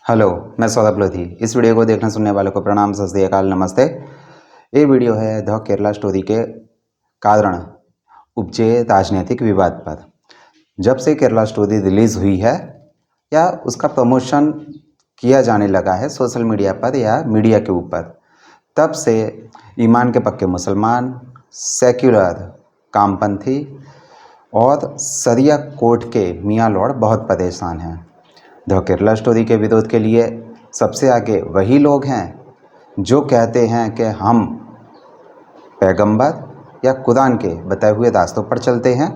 Hello, मैं सौरभ लोधी। इस video को देखने सुनने वालों को प्रणाम, सत श्री अकाल, नमस्ते। ये वीडियो है द केरला स्टोरी के कारण उपजे राजनीतिक विवाद पर। जब से केरला स्टोरी रिलीज़ हुई है या उसका प्रमोशन किया जाने लगा है सोशल मीडिया पर या मीडिया के ऊपर, तब से ईमान के पक्के मुसलमान, सेक्युलर कामपंथी और शरिया कोर्ट के मियाँ लॉर्ड बहुत परेशान हैं। द केरला स्टोरी के विरोध के लिए सबसे आगे वही लोग हैं जो कहते हैं कि हम पैगंबर या कुरान के बताए हुए रास्तों पर चलते हैं,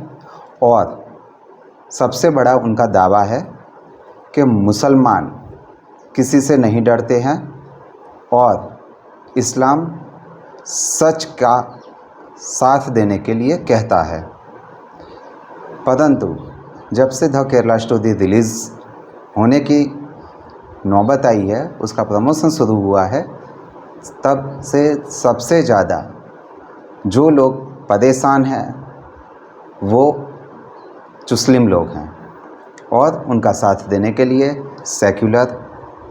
और सबसे बड़ा उनका दावा है कि मुसलमान किसी से नहीं डरते हैं और इस्लाम सच का साथ देने के लिए कहता है। परंतु जब से द केरला स्टोरी रिलीज़ होने की नौबत आई है, उसका प्रमोशन शुरू हुआ है, तब से सबसे ज़्यादा जो लोग परेशान हैं वो मुस्लिम लोग हैं, और उनका साथ देने के लिए सेक्युलर,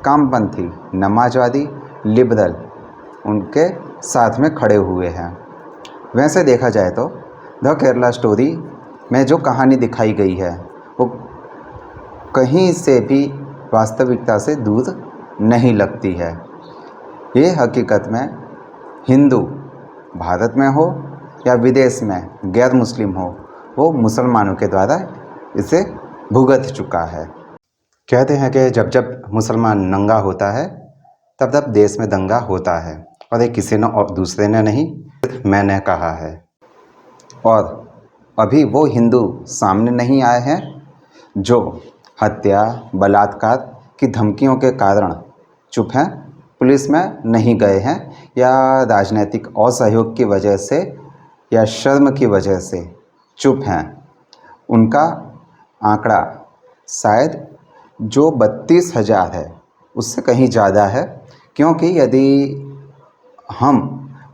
कामपंथी, नमाजवादी, लिबरल उनके साथ में खड़े हुए हैं। वैसे देखा जाए तो द केरला स्टोरी में जो कहानी दिखाई गई है वो कहीं से भी वास्तविकता से दूर नहीं लगती है। ये हकीकत में हिंदू भारत में हो या विदेश में गैर मुस्लिम हो, वो मुसलमानों के द्वारा इसे भुगत चुका है। कहते हैं कि जब जब मुसलमान नंगा होता है तब तब देश में दंगा होता है, और ये किसी ने और दूसरे ने नहीं, मैंने कहा है। और अभी वो हिंदू सामने नहीं आए हैं जो हत्या, बलात्कार की धमकियों के कारण चुप हैं, पुलिस में नहीं गए हैं, या राजनीतिक असहयोग की वजह से या शर्म की वजह से चुप हैं। उनका आंकड़ा शायद जो 32,000 है उससे कहीं ज़्यादा है, क्योंकि यदि हम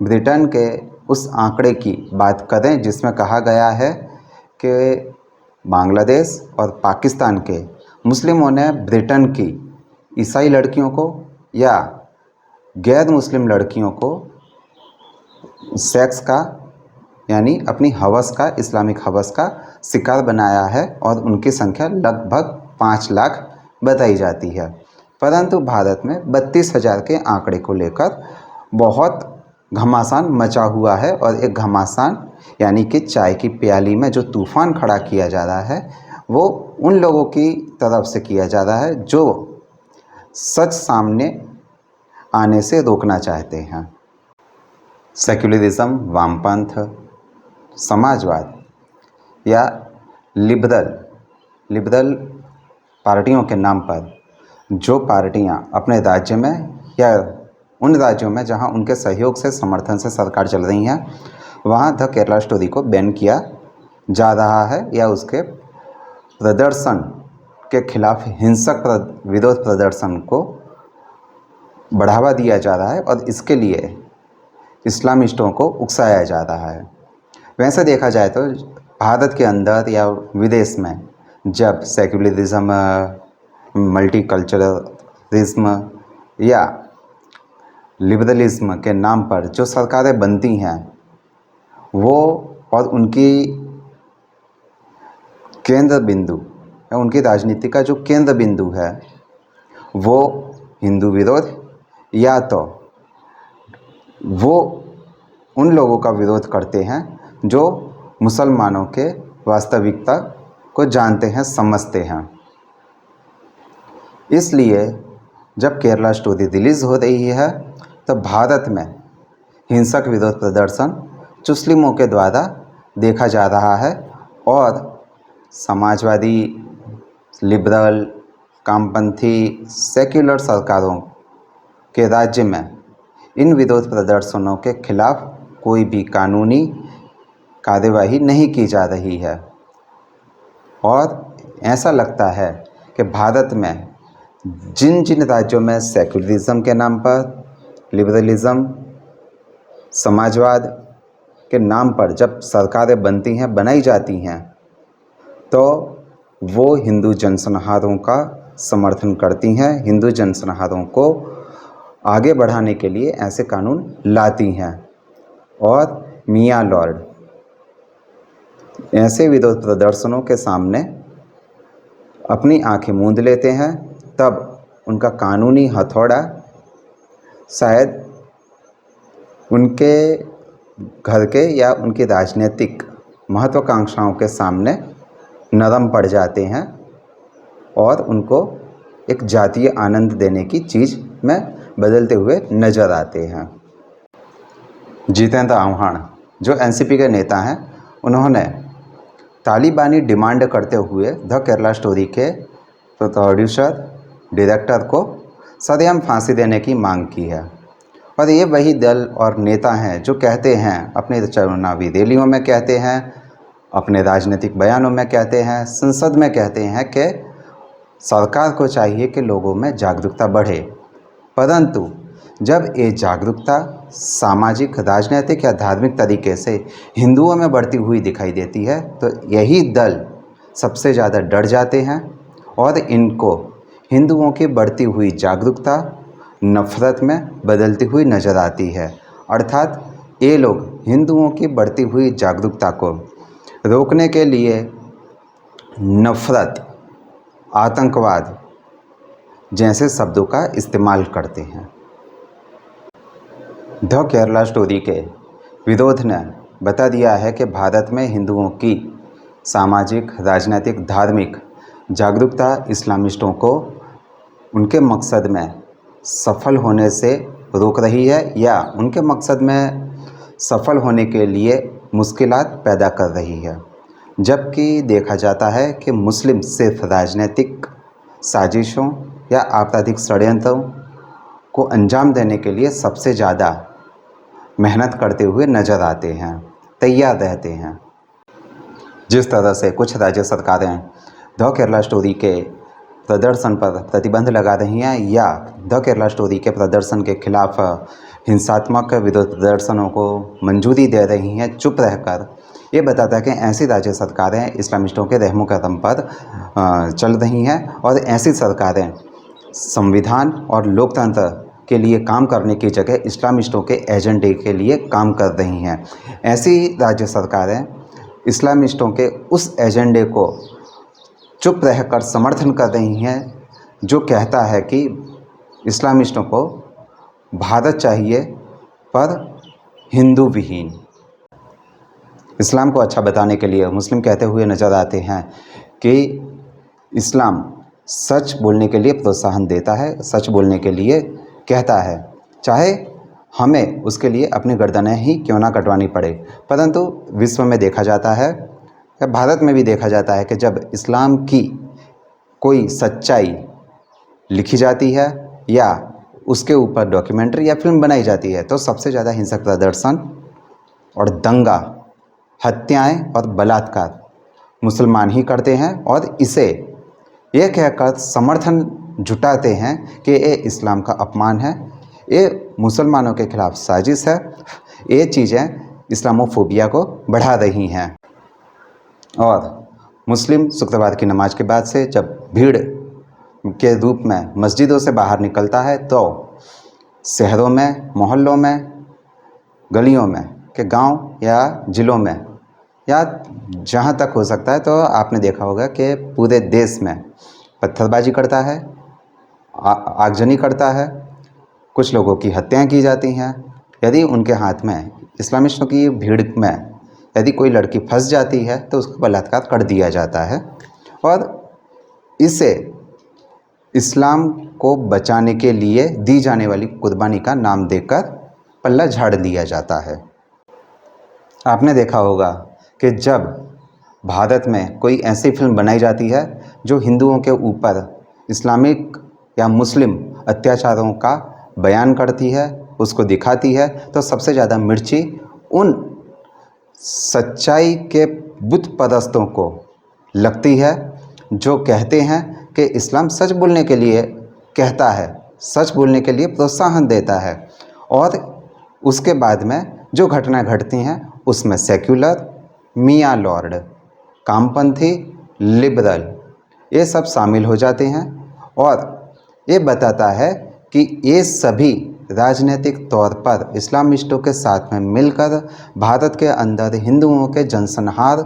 ब्रिटेन के उस आंकड़े की बात करें जिसमें कहा गया है कि बांग्लादेश और पाकिस्तान के मुस्लिमों ने ब्रिटेन की ईसाई लड़कियों को या गैर मुस्लिम लड़कियों को सेक्स का, यानी अपनी हवस का, इस्लामिक हवस का शिकार बनाया है, और उनकी संख्या लगभग 5 लाख बताई जाती है। परंतु भारत में 32,000 के आंकड़े को लेकर बहुत घमासान मचा हुआ है, और एक घमासान यानी कि चाय की प्याली में जो तूफ़ान खड़ा किया जा रहा है वो उन लोगों की तरफ से किया जा रहा है जो सच सामने आने से रोकना चाहते हैं। सेक्युलरिज्म, वामपंथ, समाजवाद या लिबरल पार्टियों के नाम पर जो पार्टियां अपने राज्य में या उन राज्यों में जहां उनके सहयोग से, समर्थन से सरकार चल रही हैं, वहां द केरला स्टोरी को बैन किया जा रहा है, या उसके प्रदर्शन के खिलाफ हिंसक विरोध प्रदर्शन को बढ़ावा दिया जा रहा है, और इसके लिए इस्लामिस्टों को उकसाया जा रहा है। वैसे देखा जाए तो भारत के अंदर या विदेश में जब सेक्युलरिज्म, मल्टीकल्चरलिज्म या लिबरलिज्म के नाम पर जो सरकारें बनती हैं, वो और उनकी केंद्र बिंदु या उनकी राजनीति का जो केंद्र बिंदु है वो हिंदू विरोध, या तो वो उन लोगों का विरोध करते हैं जो मुसलमानों के वास्तविकता को जानते हैं, समझते हैं। इसलिए जब केरला स्टोरी रिलीज़ हो रही है तो भारत में हिंसक विरोध प्रदर्शन मुस्लिमों के द्वारा देखा जा रहा है, और समाजवादी, लिबरल, कामपंथी, सेक्युलर सरकारों के राज्य में इन विरोध प्रदर्शनों के खिलाफ कोई भी कानूनी कार्यवाही नहीं की जा रही है। और ऐसा लगता है कि भारत में जिन जिन राज्यों में सेक्युलरिज्म के नाम पर, लिबरलिज्म, समाजवाद के नाम पर जब सरकारें बनाई जाती हैं, तो वो हिंदू जनसंहारों का समर्थन करती हैं, हिंदू जनसंहारों को आगे बढ़ाने के लिए ऐसे कानून लाती हैं। और मियाँ लॉर्ड ऐसे विरोध प्रदर्शनों के सामने अपनी आंखें मूंद लेते हैं, तब उनका कानूनी हथौड़ा शायद उनके घर के या उनकी राजनीतिक महत्वाकांक्षाओं के सामने नरम पड़ जाते हैं और उनको एक जातीय आनंद देने की चीज़ में बदलते हुए नज़र आते हैं। जितेंद्र आव्हाड जो एनसीपी के नेता हैं, उन्होंने तालिबानी डिमांड करते हुए द केरला स्टोरी के प्रोड्यूसर डायरेक्टर को सरेआम फांसी देने की मांग की है। और ये वही दल और नेता हैं जो कहते हैं, अपने चुनावी रैलियों में कहते हैं, अपने राजनीतिक बयानों में कहते हैं, संसद में कहते हैं कि सरकार को चाहिए कि लोगों में जागरूकता बढ़े। परंतु जब ये जागरूकता सामाजिक, राजनीतिक या धार्मिक तरीके से हिंदुओं में बढ़ती हुई दिखाई देती है, तो यही दल सबसे ज़्यादा डर जाते हैं और इनको हिंदुओं की बढ़ती हुई जागरूकता नफ़रत में बदलती हुई नज़र आती है। अर्थात ये लोग हिंदुओं की बढ़ती हुई जागरूकता को रोकने के लिए नफ़रत, आतंकवाद जैसे शब्दों का इस्तेमाल करते हैं। द केरला स्टोरी के विरोध ने बता दिया है कि भारत में हिंदुओं की सामाजिक, राजनीतिक, धार्मिक जागरूकता इस्लामिस्टों को उनके मकसद में सफल होने से रोक रही है या उनके मकसद में सफल होने के लिए मुश्किलात पैदा कर रही है। जबकि देखा जाता है कि मुस्लिम सिर्फ राजनीतिक साजिशों या आपराधिक षड्यंत्रों को अंजाम देने के लिए सबसे ज़्यादा मेहनत करते हुए नज़र आते हैं, तैयार रहते हैं। जिस तरह से कुछ राज्य सरकारें द केरला स्टोरी के प्रदर्शन पर प्रतिबंध लगा रही हैं या द केरला स्टोरी के प्रदर्शन के खिलाफ हिंसात्मक विरोध प्रदर्शनों को मंजूरी दे रही हैं चुप रहकर, ये बताता है कि ऐसी राज्य सरकारें इस्लामिस्टों के रहमो करम पर चल रही हैं और ऐसी सरकारें संविधान और लोकतंत्र के लिए काम करने की जगह इस्लामिस्टों के एजेंडे के लिए काम कर रही हैं। ऐसी राज्य सरकारें इस्लामिस्टों के उस एजेंडे को चुप रहकर समर्थन कर रही हैं जो कहता है कि इस्लामिस्टों को भारत चाहिए पर हिंदू विहीन। इस्लाम को अच्छा बताने के लिए मुस्लिम कहते हुए नज़र आते हैं कि इस्लाम सच बोलने के लिए प्रोत्साहन देता है, सच बोलने के लिए कहता है, चाहे हमें उसके लिए अपनी गर्दनें ही क्यों ना कटवानी पड़े। परंतु विश्व में देखा जाता है, भारत में भी देखा जाता है कि जब इस्लाम की कोई सच्चाई लिखी जाती है या उसके ऊपर डॉक्यूमेंट्री या फिल्म बनाई जाती है तो सबसे ज़्यादा हिंसक प्रदर्शन और दंगा, हत्याएं और बलात्कार मुसलमान ही करते हैं और इसे ये कहकर समर्थन जुटाते हैं कि ये इस्लाम का अपमान है, ये मुसलमानों के खिलाफ साजिश है, ये चीज़ें इस्लामोफोबिया को बढ़ा रही हैं। और मुस्लिम शुक्रवार की नमाज के बाद से जब भीड़ के रूप में मस्जिदों से बाहर निकलता है तो शहरों में, मोहल्लों में, गलियों में के गांव या ज़िलों में या जहां तक हो सकता है, तो आपने देखा होगा कि पूरे देश में पत्थरबाजी करता है, आगजनी करता है, कुछ लोगों की हत्याएं की जाती हैं। यदि उनके हाथ में इस्लामिस्टों की भीड़ में यदि कोई लड़की फंस जाती है तो उसको बलात्कार कर दिया जाता है और इसे इस्लाम को बचाने के लिए दी जाने वाली कुर्बानी का नाम देकर पल्ला झाड़ दिया जाता है। आपने देखा होगा कि जब भारत में कोई ऐसी फिल्म बनाई जाती है जो हिंदुओं के ऊपर इस्लामिक या मुस्लिम अत्याचारों का बयान करती है, उसको दिखाती है, तो सबसे ज़्यादा मिर्ची उन सच्चाई के बुत परस्तों को लगती है जो कहते हैं कि इस्लाम सच बोलने के लिए कहता है, सच बोलने के लिए प्रोत्साहन देता है और उसके बाद में जो घटनाएं घटती हैं उसमें सेक्युलर, मियाँ लॉर्ड, कामपंथी, लिबरल ये सब शामिल हो जाते हैं और ये बताता है कि ये सभी राजनीतिक तौर पर इस्लामिस्टों के साथ में मिलकर भारत के अंदर हिंदुओं के जनसंहार,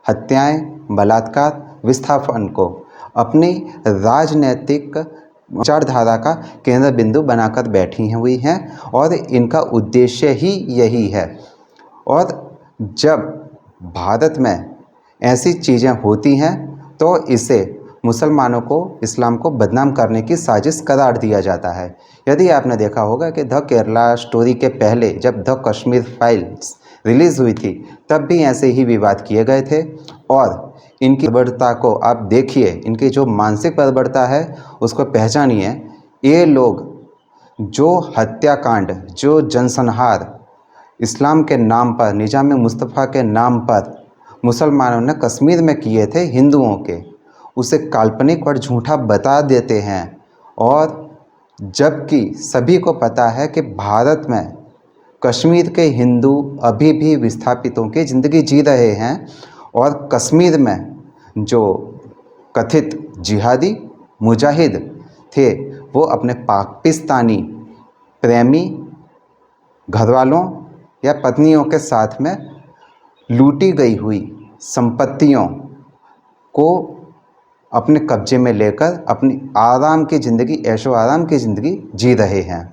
हत्याएं, बलात्कार, विस्थापन को अपनी राजनीतिक विचारधारा का केंद्र बिंदु बनाकर बैठी हुई हैं और इनका उद्देश्य ही यही है। और जब भारत में ऐसी चीज़ें होती हैं तो इसे मुसलमानों को, इस्लाम को बदनाम करने की साजिश करार दिया जाता है। यदि आपने देखा होगा कि द केरला स्टोरी के पहले जब द कश्मीर फाइल्स रिलीज़ हुई थी तब भी ऐसे ही विवाद किए गए थे। और इनकी बर्बरता को आप देखिए, इनकी जो मानसिक बर्बरता है उसको पहचानिए। ये लोग जो हत्याकांड, जो जनसंहार इस्लाम के नाम पर, निज़ाम मुस्तफ़ा के नाम पर मुसलमानों ने कश्मीर में किए थे हिंदुओं के, उसे काल्पनिक और झूठा बता देते हैं। और जबकि सभी को पता है कि भारत में कश्मीर के हिंदू अभी भी विस्थापितों की ज़िंदगी जी रहे हैं और कश्मीर में जो कथित जिहादी मुजाहिद थे वो अपने पाकिस्तानी प्रेमी घरवालों या पत्नियों के साथ में लूटी गई हुई संपत्तियों को अपने कब्जे में लेकर अपनी आराम की ज़िंदगी, ऐशो आराम की ज़िंदगी जी रहे हैं।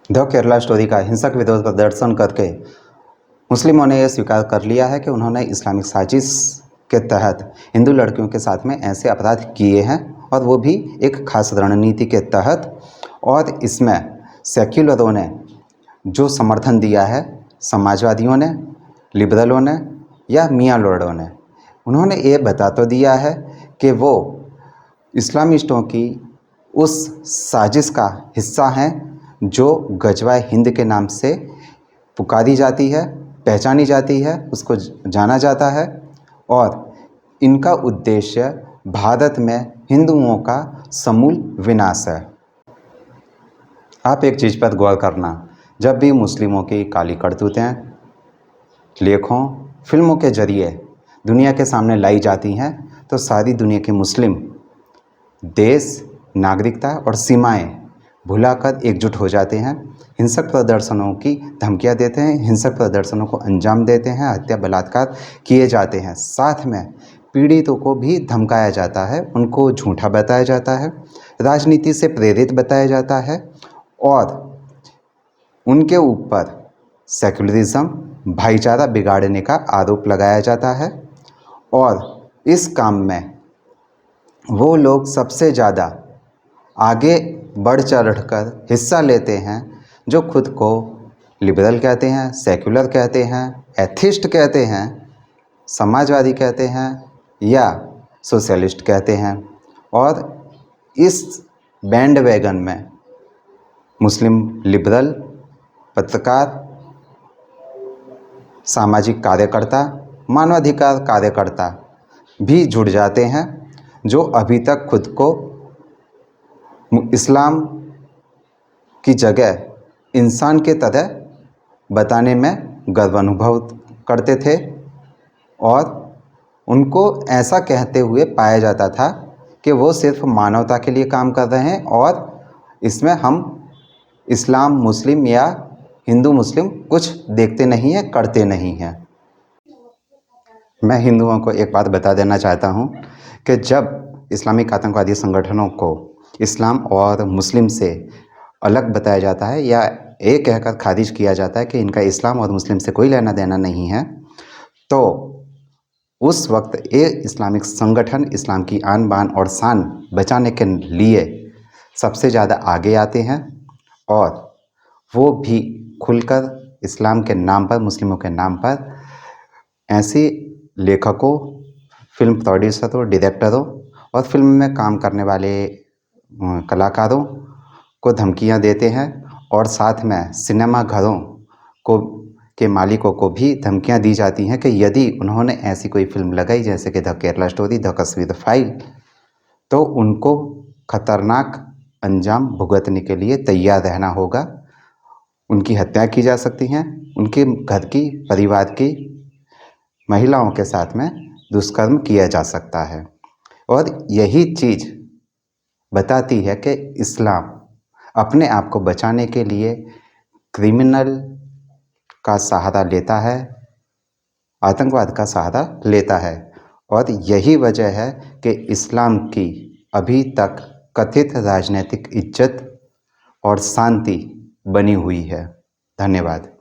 द केरला स्टोरी का हिंसक विरोध प्रदर्शन करके मुस्लिमों ने यह स्वीकार कर लिया है कि उन्होंने इस्लामिक साजिश के तहत हिंदू लड़कियों के साथ में ऐसे अपराध किए हैं, और वो भी एक खास रणनीति के तहत। और इसमें सेक्युलरों ने जो समर्थन दिया है, समाजवादियों ने, लिबरलों ने या मियाँ लोर्डों ने, उन्होंने ये बता तो दिया है कि वो इस्लामिस्टों की उस साजिश का हिस्सा हैं जो गजवा हिंद के नाम से पुकारी जाती है, पहचानी जाती है, उसको जाना जाता है। और इनका उद्देश्य भारत में हिंदुओं का समूल विनाश है। आप एक चीज़ पर गौर करना, जब भी मुस्लिमों की काली करतूतें लेखों, फिल्मों के जरिए दुनिया के सामने लाई जाती हैं तो सारी दुनिया के मुस्लिम देश, नागरिकता और सीमाएं भुलाकर एकजुट हो जाते हैं, हिंसक प्रदर्शनों की धमकियां देते हैं, हिंसक प्रदर्शनों को अंजाम देते हैं, हत्या बलात्कार किए जाते हैं। साथ में पीड़ितों को भी धमकाया जाता है, उनको झूठा बताया जाता है, राजनीति से प्रेरित बताया जाता है और उनके ऊपर सेकुलरिज्म, भाईचारा बिगाड़ने का आरोप लगाया जाता है। और इस काम में वो लोग सबसे ज़्यादा आगे बढ़ चढ़कर हिस्सा लेते हैं जो खुद को लिबरल कहते हैं, सेकुलर कहते हैं, एथिस्ट कहते हैं, समाजवादी कहते हैं या सोशलिस्ट कहते हैं। और इस बैंड वैगन में मुस्लिम लिबरल, पत्रकार, सामाजिक कार्यकर्ता, मानवाधिकार कार्यकर्ता भी जुड़ जाते हैं जो अभी तक खुद को इस्लाम की जगह इंसान के तरह बताने में गर्व अनुभव करते थे। और उनको ऐसा कहते हुए पाया जाता था कि वो सिर्फ मानवता के लिए काम कर रहे हैं और इसमें हम इस्लाम मुस्लिम या हिंदू मुस्लिम कुछ देखते नहीं हैं, करते नहीं हैं। मैं हिंदुओं को एक बात बता देना चाहता हूँ कि जब इस्लामिक आतंकवादी संगठनों को इस्लाम और मुस्लिम से अलग बताया जाता है या ये कहकर खारिज किया जाता है कि इनका इस्लाम और मुस्लिम से कोई लेना देना नहीं है, तो उस वक्त ये इस्लामिक संगठन इस्लाम की आन बान और शान बचाने के लिए सबसे ज़्यादा आगे आते हैं और वो भी खुलकर इस्लाम के नाम पर, मुस्लिमों के नाम पर ऐसे लेखकों, फिल्म प्रोड्यूसरों, डायरेक्टरों और फिल्म में काम करने वाले कलाकारों को धमकियां देते हैं। और साथ में सिनेमा घरों को के मालिकों को भी धमकियां दी जाती हैं कि यदि उन्होंने ऐसी कोई फिल्म लगाई जैसे कि the Kerala story, the Kashmir file, तो उनको खतरनाक अंजाम भुगतने के लिए तैयार रहना होगा। उनकी हत्या की जा सकती हैं, उनके घर की, परिवार की महिलाओं के साथ में दुष्कर्म किया जा सकता है। और यही चीज़ बताती है कि इस्लाम अपने आप को बचाने के लिए क्रिमिनल का सहारा लेता है, आतंकवाद का सहारा लेता है। और यही वजह है कि इस्लाम की अभी तक कथित राजनीतिक इज्जत और शांति बनी हुई है। धन्यवाद।